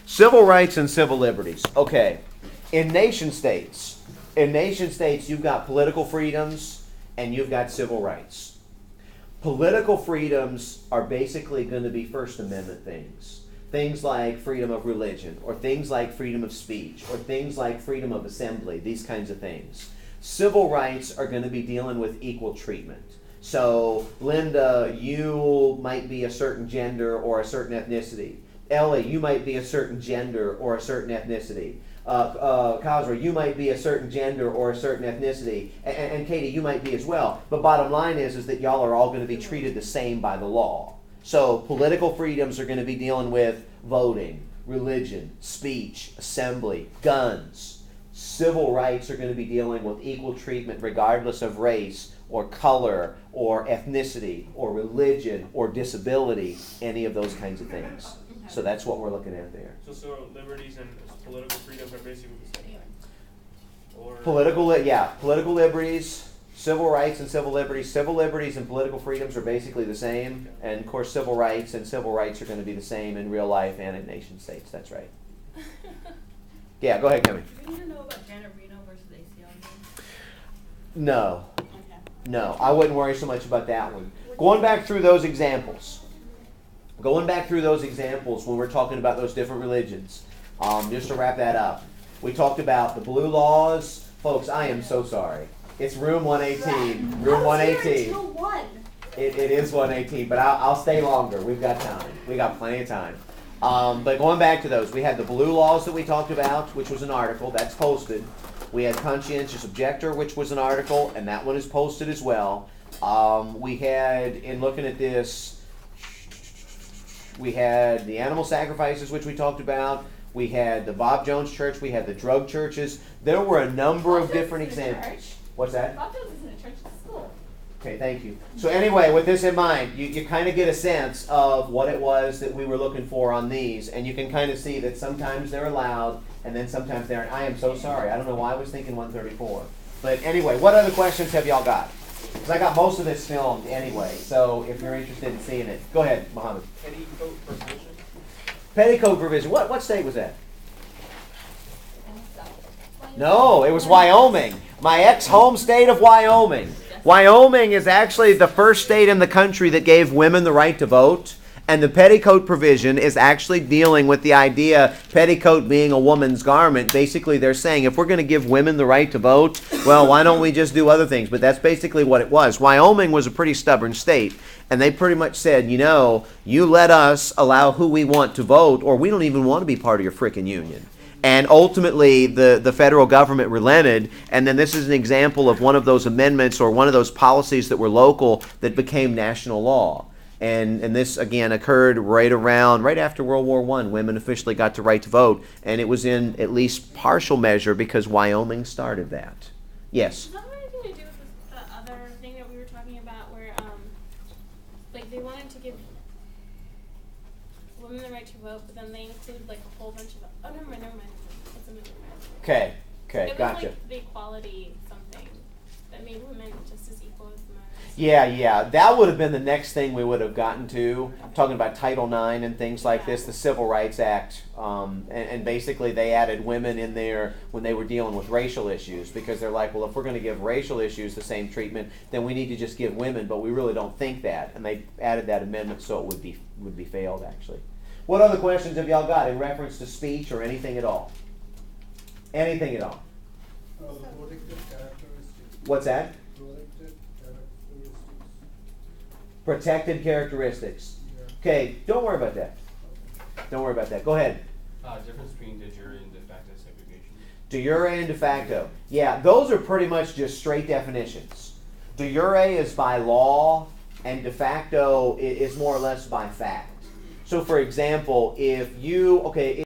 Civil rights and civil liberties. Okay. In nation states, you've got political freedoms and you've got civil rights. Political freedoms are basically going to be First Amendment things. Things like freedom of religion, or things like freedom of speech, or things like freedom of assembly, these kinds of things. Civil rights are going to be dealing with equal treatment. So, Linda, you might be a certain gender or a certain ethnicity. Ellie, you might be a certain gender or a certain ethnicity. Kazra, you might be a certain gender or a certain ethnicity. And Katie, you might be as well. But bottom line is that y'all are all going to be treated the same by the law. So, political freedoms are going to be dealing with voting, religion, speech, assembly, guns. Civil rights are going to be dealing with equal treatment regardless of race or color or ethnicity or religion or disability, any of those kinds of things. So that's what we're looking at there. So liberties and political freedoms are basically the same? Or political liberties, civil rights and civil liberties. Civil liberties and political freedoms are basically the same. And of course civil rights are going to be the same in real life and in nation states. That's right. Yeah, go ahead, Kevin. Do you know about Janet Reno versus ACLU? No. Okay. No, I wouldn't worry so much about that one. Going back through those examples when we're talking about those different religions, just to wrap that up, we talked about the blue laws. Folks, I am so sorry. It's room 118. Room 118. Until 1. It is 118, but I'll stay longer. We've got time. We got plenty of time. But going back to those, we had the blue laws that we talked about, which was an article. That's posted. We had conscientious objector, which was an article, and that one is posted as well. We had, in looking at this, we had the animal sacrifices, which we talked about. We had the Bob Jones Church. We had the drug churches. There were a number of different examples. What's that? Bob Jones isn't a church, it's a school. Okay, thank you. So anyway, with this in mind, you kind of get a sense of what it was that we were looking for on these, and you can kind of see that sometimes they're allowed, and then sometimes they aren't. I am so sorry. I don't know why I was thinking 134. But anyway, what other questions have y'all got? Because I got most of this filmed anyway, so if you're interested in seeing it. Go ahead, Mohammed. petticoat provision? Petticoat provision. What state was that? No, it was Wyoming. My ex-home state of Wyoming. Wyoming is actually the first state in the country that gave women the right to vote. And the petticoat provision is actually dealing with the idea, petticoat being a woman's garment. Basically, they're saying if we're going to give women the right to vote, well, why don't we just do other things? But that's basically what it was. Wyoming was a pretty stubborn state. And they pretty much said, you know, you let us allow who we want to vote, or we don't even want to be part of your frickin' union. And ultimately, the federal government relented, and then this is an example of one of those amendments or one of those policies that were local that became national law. And this, again, occurred right after World War I. Women officially got the right to vote, and it was in at least partial measure because Wyoming started that. Yes? Does that have anything to do with this other thing that we were talking about where, like, they wanted to give women the right to vote, but then they included, like, a whole bunch of... Oh, never mind. It's a different. Okay, It was gotcha. like the equality something that made women just as equal as men. Yeah, that would have been the next thing we would have gotten to. I'm talking about Title IX and things like this, the Civil Rights Act, and basically they added women in there when they were dealing with racial issues because they're like, well, if we're going to give racial issues the same treatment, then we need to just give women, but we really don't think that, and they added that amendment so it would be failed actually. What other questions have y'all got in reference to speech or anything at all? Anything at all? Protected characteristics. What's that? Protected characteristics. Yeah. Okay, don't worry about that. Don't worry about that. Go ahead. Difference between de jure and de facto segregation. De jure and de facto. Yeah, those are pretty much just straight definitions. De jure is by law, and de facto is more or less by fact. So, for example, if you,